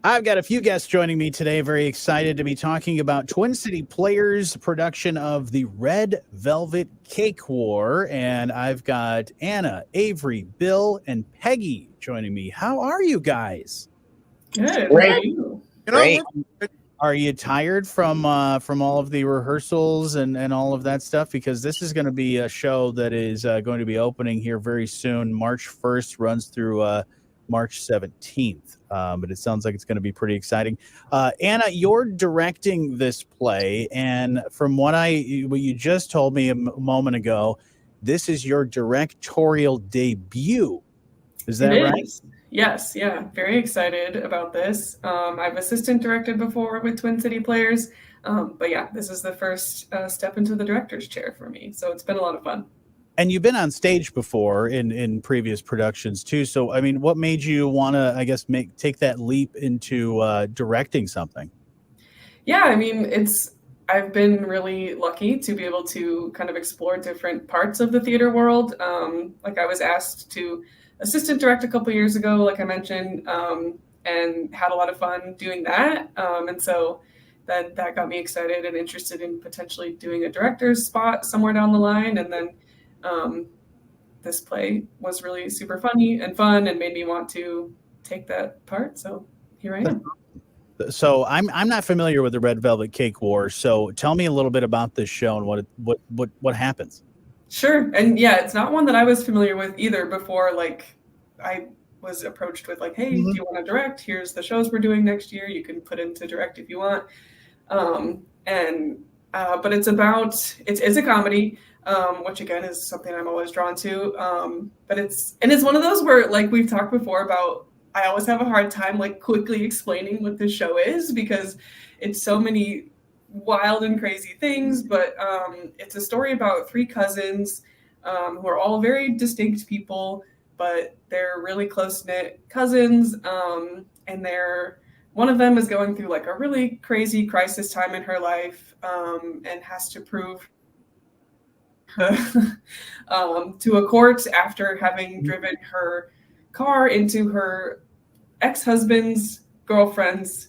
I've got a few guests joining me today. Very excited to be talking about Twin City Players' production of the Red Velvet Cake War. And I've got Anna, Avery, Bill, and Peggy joining me. How are you guys? Good. How Great. are you? Great. Are you tired from all of the rehearsals and all of that stuff? Because this is going to be a show that is going to be opening here very soon. March 1st runs through March 17th. But it sounds like it's going to be pretty exciting. Anna, you're directing this play, and from what you just told me a moment ago, this is your directorial debut. Is that right? Yes, yeah. Very excited about this. I've assistant directed before with Twin City Players, but yeah, this is the first step into the director's chair for me. So it's been a lot of fun. And you've been on stage before in previous productions too. So, I mean, what made you want to, I guess, take that leap into directing something? Yeah, I mean, I've been really lucky to be able to kind of explore different parts of the theater world. Like I was asked to assistant direct a couple years ago, like I mentioned, and had a lot of fun doing that. And so that got me excited and interested in potentially doing a director's spot somewhere down the line. And then this play was really super funny and fun and made me want to take that part. So here I am. So I'm not familiar with the Red Velvet Cake War. So tell me a little bit about this show and what happens. Sure. And yeah, it's not one that I was familiar with either before. Like I was approached with like, hey, do you want to direct? Here's the shows we're doing next year. You can put in to direct if you want. But it's a comedy. Which again is something I'm always drawn to. But it's one of those where, like we've talked before about, I always have a hard time like quickly explaining what this show is because it's so many wild and crazy things. But it's a story about three cousins who are all very distinct people, but they're really close-knit cousins. And one of them is going through like a really crazy crisis time in her life and has to prove to a court after having driven her car into her ex-husband's girlfriend's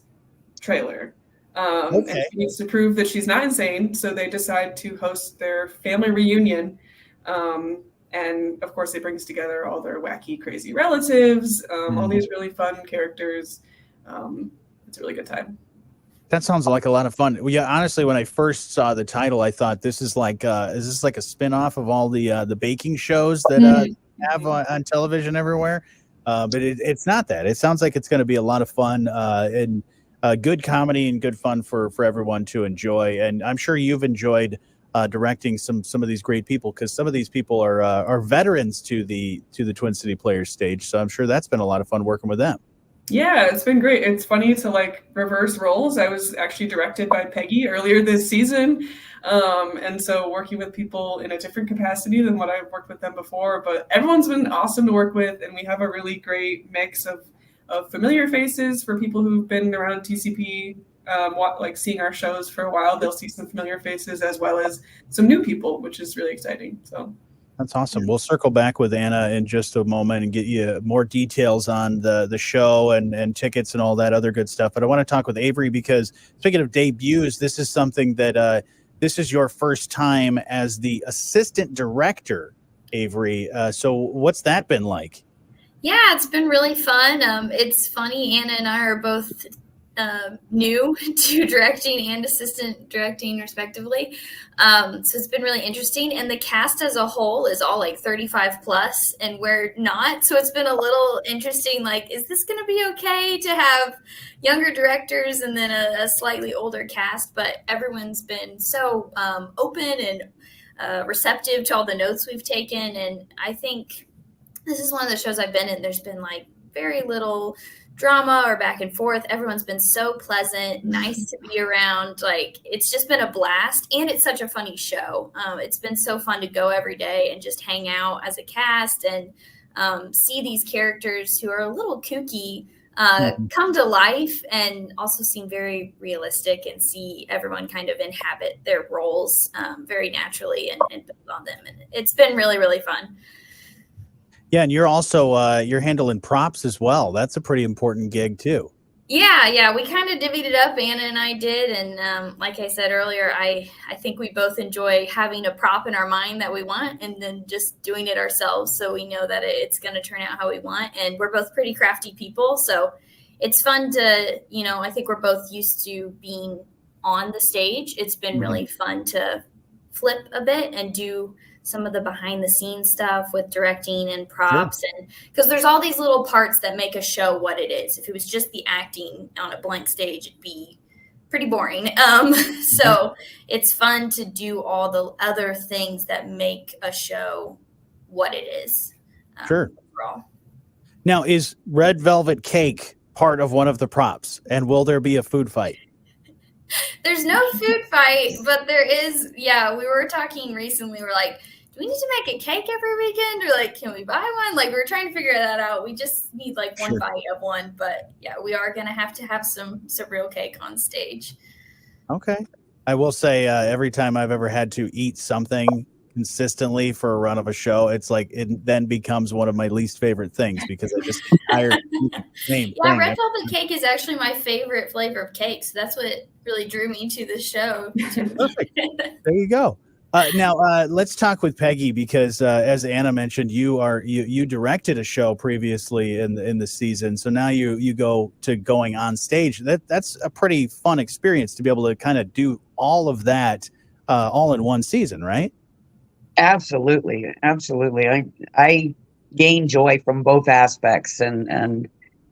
trailer. And she needs to prove that she's not insane, so they decide to host their family reunion. And of course, it brings together all their wacky, crazy relatives, all these really fun characters. It's a really good time. That sounds like a lot of fun. Well, yeah, honestly, when I first saw the title, I thought this is like a spin-off of all the baking shows that have on television everywhere? But it's not that. It sounds like it's going to be a lot of fun and good comedy and good fun for everyone to enjoy. And I'm sure you've enjoyed directing some of these great people, because some of these people are veterans to the Twin City Players stage. So I'm sure that's been a lot of fun working with them. Yeah, it's been great. It's funny to like reverse roles. I was actually directed by Peggy earlier this season. And so working with people in a different capacity than what I've worked with them before, but everyone's been awesome to work with. And we have a really great mix of familiar faces for people who've been around TCP, like seeing our shows for a while. They'll see some familiar faces as well as some new people, which is really exciting. So that's awesome. We'll circle back with Anna in just a moment and get you more details on the show and tickets and all that other good stuff. But I want to talk with Avery, because speaking of debuts, this is something that this is your first time as the assistant director, Avery. So what's that been like? Yeah, it's been really fun. It's funny, Anna and I are both new to directing and assistant directing respectively. So it's been really interesting. And the cast as a whole is all like 35 plus, and we're not. So it's been a little interesting. Like, is this going to be okay to have younger directors and then a slightly older cast? But everyone's been so open and receptive to all the notes we've taken. And I think this is one of the shows I've been in. There's been like very little drama or back and forth. Everyone's been so pleasant, nice to be around. Like, it's just been a blast, and it's such a funny show. It's been so fun to go every day and just hang out as a cast and see these characters who are a little kooky come to life, and also seem very realistic, and see everyone kind of inhabit their roles very naturally and build on them. And it's been really, really fun. Yeah, and you're also you're handling props as well. That's a pretty important gig too. Yeah, we kind of divvied it up. Anna and I did, and like I said earlier, I think we both enjoy having a prop in our mind that we want, and then just doing it ourselves, so we know that it's going to turn out how we want. And we're both pretty crafty people, so it's fun to, I think we're both used to being on the stage. It's been really fun to flip a bit and do some of the behind the scenes stuff with directing and props. And because there's all these little parts that make a show what it is. If it was just the acting on a blank stage, it'd be pretty boring. So it's fun to do all the other things that make a show what it is. Sure. Overall. Now, is red velvet cake part of one of the props, and will there be a food fight? There's no food fight, but there is. Yeah, we were talking recently. We're like, do we need to make a cake every weekend, or like, can we buy one? Like, we're trying to figure that out. We just need like one bite of one, but yeah, we are gonna have to have some real cake on stage. Okay. I will say, every time I've ever had to eat something consistently for a run of a show, it's like it then becomes one of my least favorite things because I just get tired of eating the same thing. Red velvet cake is actually my favorite flavor of cake, so that's what really drew me to the show. Perfect. There you go. Now let's talk with Peggy, because as Anna mentioned, you directed a show previously in the season, so now you go to going on stage. That's a pretty fun experience to be able to kind of do all of that all in one season, right? Absolutely. I gain joy from both aspects, and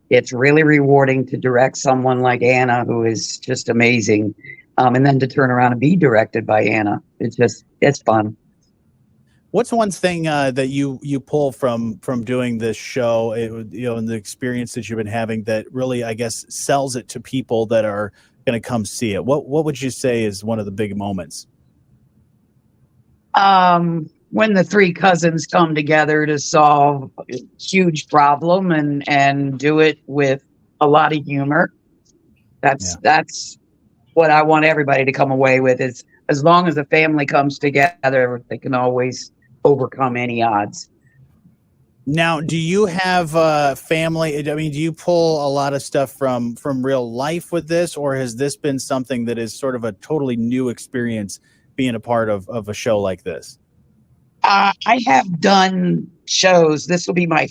it's really rewarding to direct someone like Anna, who is just amazing. And then to turn around and be directed by Anna. It's fun. What's one thing that you pull from doing this show, and the experience that you've been having that really, I guess, sells it to people that are going to come see it? What would you say is one of the big moments? When the three cousins come together to solve a huge problem and do it with a lot of humor. That's what I want everybody to come away with. Is as long as the family comes together, they can always overcome any odds. Now, do you have family? I mean, do you pull a lot of stuff from real life with this, or has this been something that is sort of a totally new experience being a part of a show like this? I have done shows. This will be my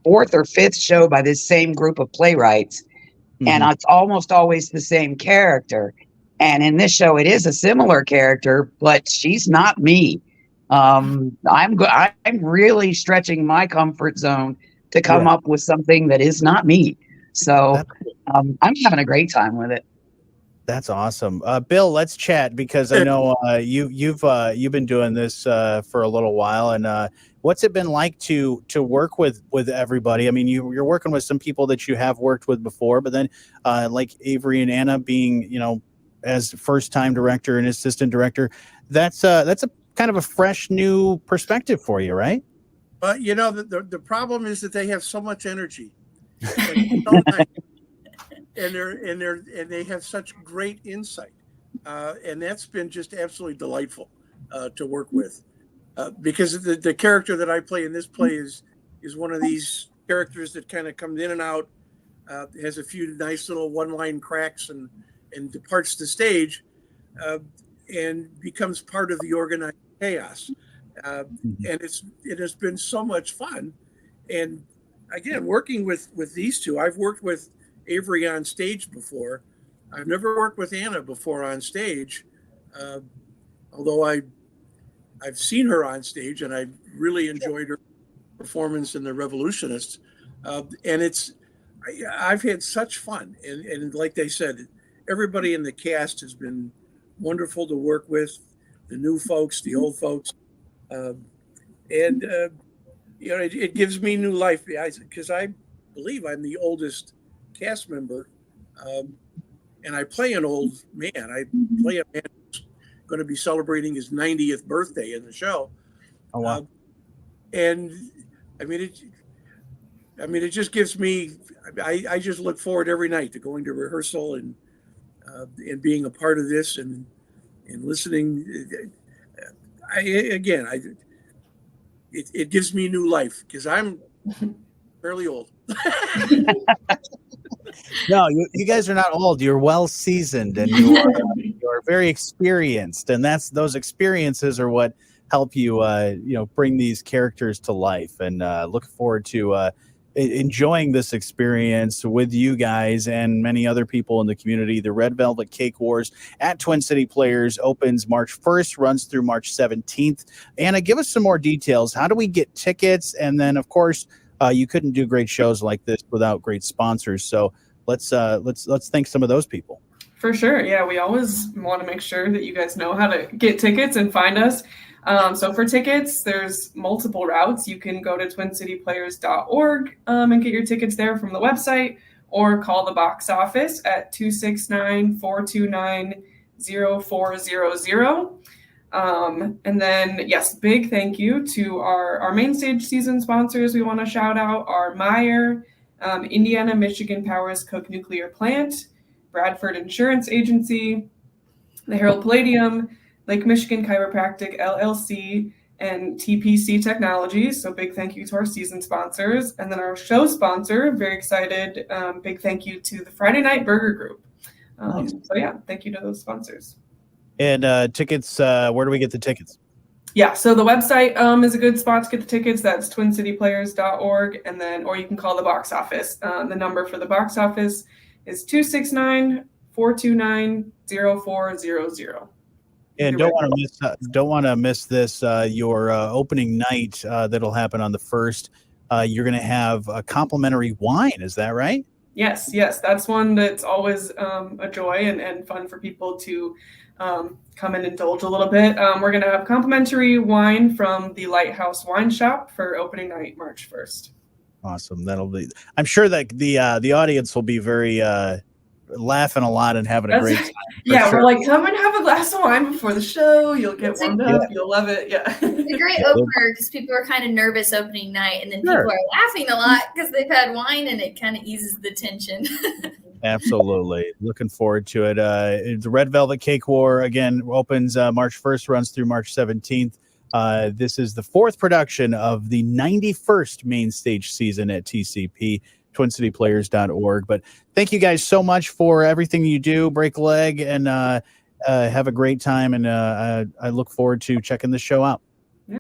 fourth or fifth show by this same group of playwrights. And it's almost always the same character. And in this show, it is a similar character, but she's not me. I'm really stretching my comfort zone to come up with something that is not me. So I'm having a great time with it. That's awesome. Bill, let's chat, because I know you've been doing this for a little while, and what's it been like to work with everybody? I mean, you're working with some people that you have worked with before, but then like Avery and Anna being, as first-time director and assistant director, that's a kind of a fresh new perspective for you, right? But the problem is that they have so much energy. And they have such great insight, and that's been just absolutely delightful to work with, because the character that I play in this play is one of these characters that kind of comes in and out, has a few nice little one-line cracks, and departs the stage, and becomes part of the organized chaos, and it has been so much fun. And again, working with these two, I've worked with Avery on stage before. I've never worked with Anna before on stage, although I've seen her on stage, and I really enjoyed her performance in The Revolutionists. And I've had such fun, and like they said, everybody in the cast has been wonderful to work with, the new folks, the old folks, it gives me new life, because I believe I'm the oldest cast member, and I play an old man. I play a man who's going to be celebrating his 90th birthday in the show. Oh wow! And I mean it just gives me. I just look forward every night to going to rehearsal and being a part of this and listening. It gives me new life, because I'm fairly old. No, you guys are not old. You're well seasoned, and you're very experienced, and those experiences are what help you bring these characters to life. And look forward to enjoying this experience with you guys and many other people in the community. The Red Velvet Cake Wars at Twin City Players opens March 1st, runs through March 17th. Anna, give us some more details. How do we get tickets? And then, of course, you couldn't do great shows like this without great sponsors. So let's thank some of those people. For sure. Yeah, we always want to make sure that you guys know how to get tickets and find us. So for tickets, there's multiple routes. You can go to twincityplayers.org and get your tickets there from the website, or call the box office at 269-429-0400. And then, yes, big thank you to our main stage season sponsors. We want to shout out our Meyer, Indiana Michigan Powers Cook Nuclear Plant, Bradford Insurance Agency, the Herald Palladium, Lake Michigan Chiropractic LLC, and TPC Technologies. So big thank you to our season sponsors. And then our show sponsor, very excited, big thank you to the Friday Night Burger Group. Nice. So yeah, thank you to those sponsors. And tickets, where do we get the tickets? Yeah, so the website is a good spot to get the tickets. That's twincityplayers.org. And then, or you can call the box office. The number for the box office is 269-429-0400. And don't want to miss this. Your opening night that'll happen on the 1st. You're going to have a complimentary wine. Is that right? Yes. That's one that's always a joy and fun for people to come and indulge a little bit. We're going to have complimentary wine from the Lighthouse Wine Shop for opening night, March 1st. Awesome. I'm sure that the audience will be very laughing a lot and having a great time. Yeah, sure. We're like, come and have a glass of wine before the show. You'll get warmed up. You'll love it. Yeah. It's a great opener because people are kind of nervous opening night, and then people are laughing a lot because they've had wine, and it kind of eases the tension. Absolutely. Looking forward to it. The Red Velvet Cake War, again, opens March 1st, runs through March 17th. This is the 4th production of the 91st main stage season at TCP. twincityplayers.org. But thank you guys so much for everything you do. Break a leg and have a great time. And I look forward to checking this show out.